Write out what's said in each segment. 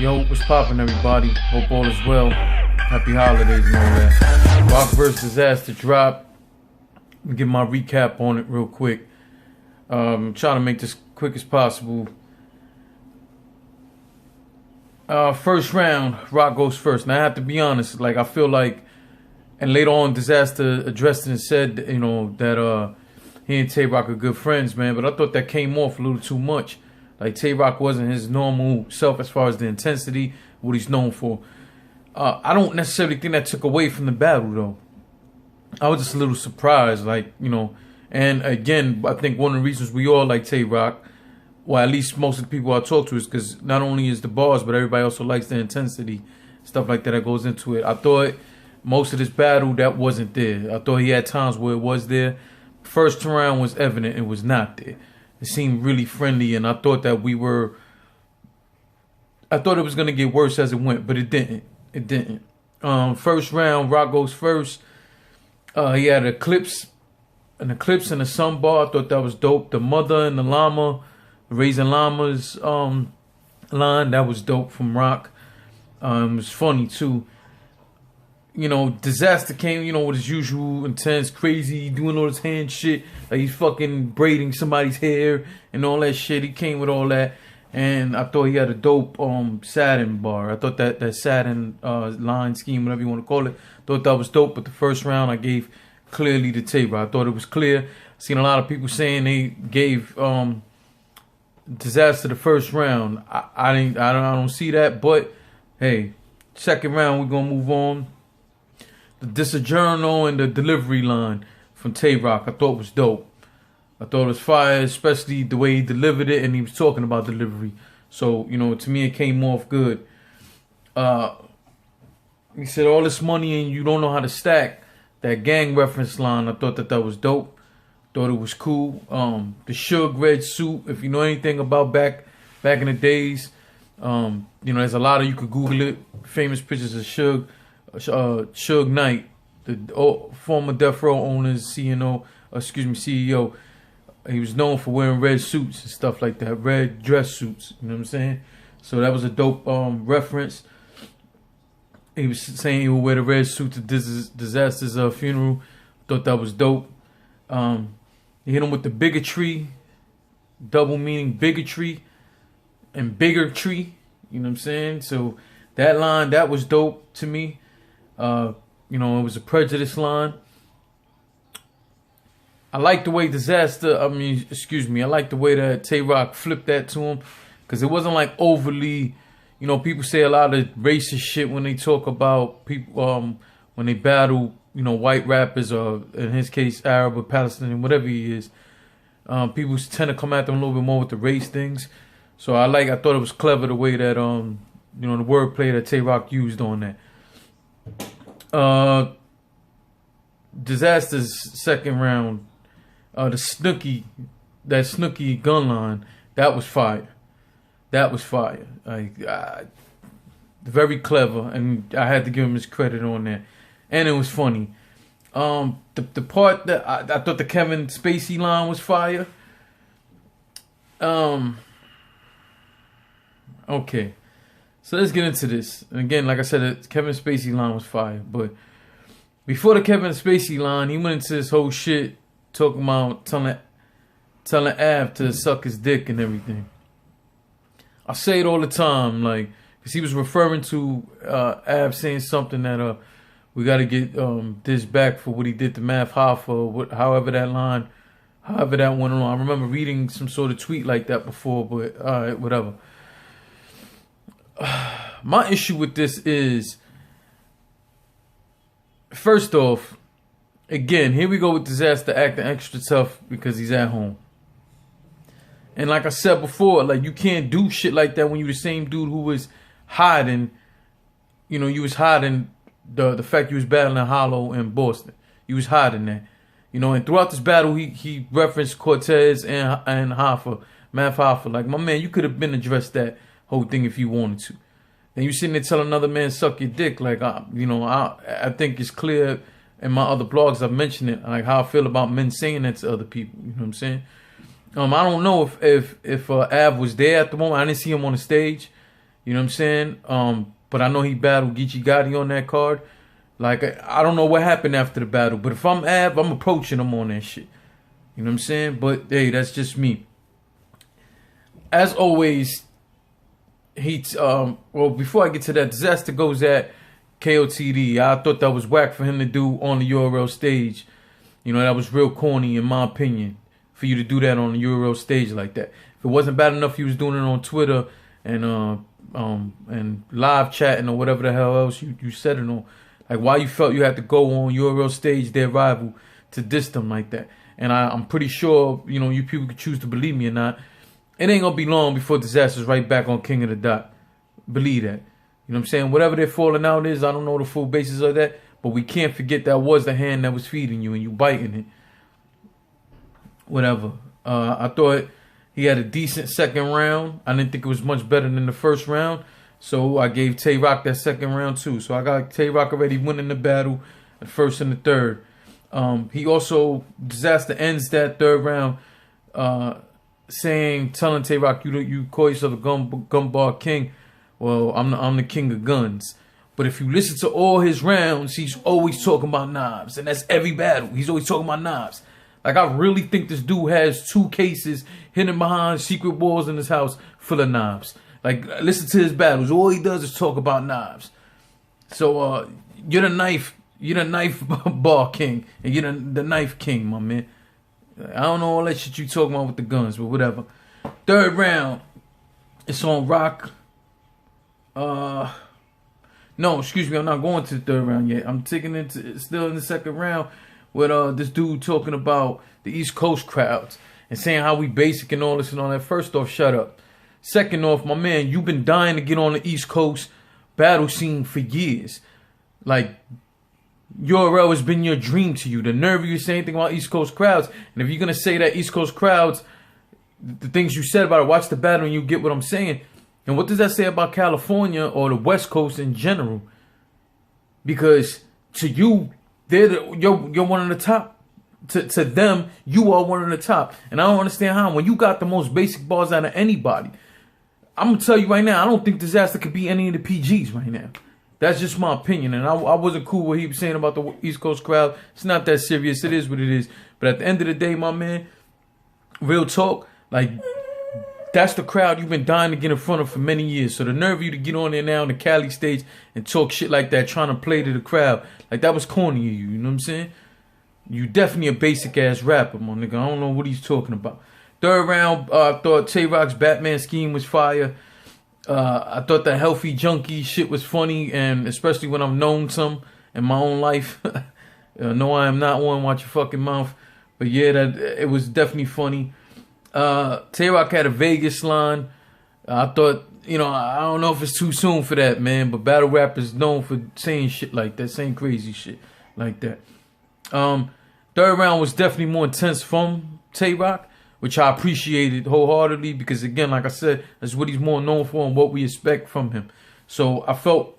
Yo, what's poppin', everybody? Hope all is well. Happy holidays and all that. Rock vs. Dizaster drop. Let me give my recap on it real quick. Trying to make this quick as possible. First round, Rock goes first. Now I have to be honest, like I feel like, and later on Dizaster addressed it and said, you know, that he and Tay Rock are good friends, man. But I thought that came off a little too much. Like Tay Rock wasn't his normal self as far as the intensity, what he's known for. I don't necessarily think that took away from the battle though. I was just a little surprised, like, you know. And again, I think one of the reasons we all like Tay Rock, well, at least most of the people I talk to, is because not only is the bars, but everybody also likes the intensity, stuff like that goes into it. I thought most of this battle, that wasn't there. I thought he had times where it was there. First round was evident it was not there. It seemed really friendly, and I thought that I thought it was going to get worse as it went, but it didn't. It didn't. First round, Rock goes first. He had an eclipse and a sun bar. I thought that was dope. The mother and the llama, raising llamas line, that was dope from Rock. It was funny too. You know, Dizaster came, you know, with his usual intense, crazy, doing all his hand shit. Like he's fucking braiding somebody's hair and all that shit. He came with all that. And I thought he had a dope satin bar. I thought that satin line scheme, whatever you want to call it, thought that was dope. But the first round I gave clearly to Tay Rock. I thought it was clear. Seen a lot of people saying they gave Dizaster the first round. I don't see that. But hey, second round we're gonna move on. The Dizaster and the delivery line from Tay Rock I thought was dope. I thought it was fire, especially the way he delivered it, and he was talking about delivery. So, you know, to me it came off good. He said all this money and you don't know how to stack. That gang reference line, I thought that was dope. Thought it was cool. The Suge red suit, if you know anything about back in the days, you know, there's a lot of, you could Google it, famous pictures of Suge Knight, the former Death Row owner's CEO. He was known for wearing red suits and stuff like that, red dress suits. You know what I'm saying? So that was a dope reference. He was saying he would wear the red suit to Dizaster's funeral. Thought that was dope. He hit him with the bigotry, double meaning bigotry and bigger tree. You know what I'm saying? So that line, that was dope to me. You know, it was a prejudice line. I like the way I like the way that Tay Rock flipped that to him. Because it wasn't like overly, you know, people say a lot of racist shit when they talk about people, when they battle, you know, white rappers, or in his case, Arab or Palestinian, whatever he is. People tend to come at them a little bit more with the race things. So I thought it was clever the way that, you know, the wordplay that Tay Rock used on that. Dizaster's second round, that Snooki gun line, that was fire. That was fire. Like, very clever, and I had to give him his credit on that. And it was funny. The part that I thought the Kevin Spacey line was fire. Okay, so let's get into this. And again, like I said, the Kevin Spacey line was fire. But before the Kevin Spacey line, he went into this whole shit talking about telling Av to suck his dick and everything. I say it all the time, like, because he was referring to Av saying something that we got to get this back for what he did to Math Hoffa, however that went on. I remember reading some sort of tweet like that before, but alright, whatever. My issue with this is, first off, again, here we go with Dizaster acting extra tough because he's at home. And like I said before, like, you can't do shit like that when you the same dude who was hiding, you know, you was hiding the fact you was battling Hollow in Boston. You was hiding that. You know, and throughout this battle, he referenced Cortez and Hoffa, Math Hoffa. Like, my man, you could have been addressed that whole thing if you wanted to. And you sitting there telling another man suck your dick. Like, you know, I think it's clear in my other blogs I've mentioned it, like how I feel about men saying that to other people. You know what I'm saying? I don't know if Av was there at the moment. I didn't see him on the stage. You know what I'm saying? But I know he battled Geechee Gotti on that card. Like, I don't know what happened after the battle, but if I'm Av, I'm approaching him on that shit. You know what I'm saying? But hey, that's just me. As always, well, before I get to that, Dizaster goes at KOTD. I thought that was whack for him to do on the URL stage. You know, that was real corny in my opinion, for you to do that on the URL stage like that. If it wasn't bad enough, he was doing it on Twitter and live chatting or whatever the hell else you said it on. Like, why you felt you had to go on URL stage, their rival, to diss them like that. And I'm pretty sure, you know, you people could choose to believe me or not. It ain't gonna be long before Dizaster's right back on King of the Dot. Believe that. You know what I'm saying? Whatever their falling out is, I don't know the full basis of that. But we can't forget that was the hand that was feeding you and you biting it. Whatever. I thought he had a decent second round. I didn't think it was much better than the first round. So I gave Tay Rock that second round too. So I got Tay Rock already winning the battle, the first and the third. He also, Dizaster ends that third round telling Tay Rock, you call yourself a gun bar king. Well, I'm the king of guns. But if you listen to all his rounds, he's always talking about knives. And that's every battle. He's always talking about knives. Like, I really think this dude has 2 cases hidden behind secret walls in his house full of knives. Like, listen to his battles. All he does is talk about knives. So, you're the knife bar king. And you're the knife king, my man. I don't know all that shit you talking about with the guns, but whatever. Third round. It's on Rock. No, excuse me. I'm not going to the third round yet. I'm taking it still in the second round with this dude talking about the East Coast crowds and saying how we basic and all this and all that. First off, shut up. Second off, my man, you've been dying to get on the East Coast battle scene for years. Like, URL has been your dream to you. The nerve of you say anything about East Coast crowds. And if you're going to say that East Coast crowds, the things you said about it, watch the battle and you get what I'm saying. And what does that say about California or the West Coast in general? Because to you, you're one of the top. To them, you are one of the top. And I don't understand how. When you got the most basic bars out of anybody, I'm going to tell you right now, I don't think Dizaster could be any of the PGs right now. That's just my opinion. And I wasn't cool with what he was saying about the East Coast crowd. It's not that serious. It is what it is. But at the end of the day, my man, real talk, like, that's the crowd you've been dying to get in front of for many years. So the nerve of you to get on there now on the Cali stage and talk shit like that, trying to play to the crowd, like, that was corny of you. You know what I'm saying? You definitely a basic ass rapper, my nigga. I don't know what he's talking about. Third round, I thought Tay Rock's Batman scheme was fire. I thought the healthy junkie shit was funny, and especially when I've known some in my own life. No, I am not one. Watch your fucking mouth. But yeah, it was definitely funny. Tay Rock had a Vegas line. I thought, you know, I don't know if it's too soon for that, man. But battle rappers known for saying shit like that, saying crazy shit like that. Third round was definitely more intense from Tay Rock, which I appreciated wholeheartedly because, again, like I said, that's what he's more known for and what we expect from him. So I felt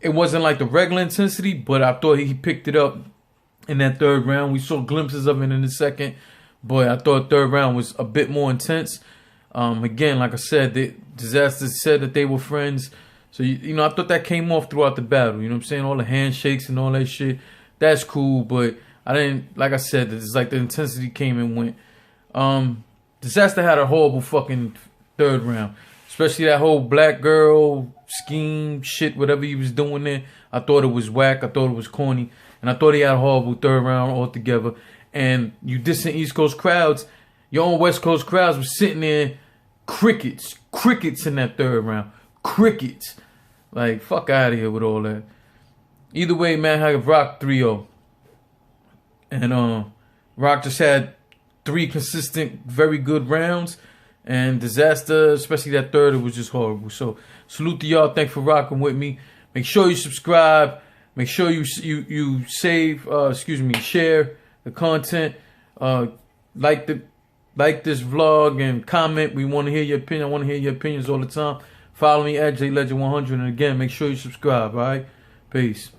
it wasn't like the regular intensity, but I thought he picked it up in that third round. We saw glimpses of it in the second, but I thought third round was a bit more intense. Again, like I said, Dizaster said that they were friends. So, you know, I thought that came off throughout the battle. You know what I'm saying? All the handshakes and all that shit. That's cool, but I didn't, like I said, it's like the intensity came and went. Dizaster had a horrible fucking third round. Especially that whole black girl scheme shit, whatever he was doing there. I thought it was whack. I thought it was corny. And I thought he had a horrible third round altogether. And you dissing East Coast crowds, your own West Coast crowds was sitting there crickets in that third round. Crickets. Like, fuck out of here with all that. Either way, man, I have Rock 3-0. And Rock just had 3 consistent, very good rounds. And Dizaster, especially that third, it was just horrible. So, salute to y'all. Thanks for rocking with me. Make sure you subscribe. Make sure you share the content. Like this vlog and comment. We want to hear your opinion. I want to hear your opinions all the time. Follow me at JLegend100. And again, make sure you subscribe, all right? Peace.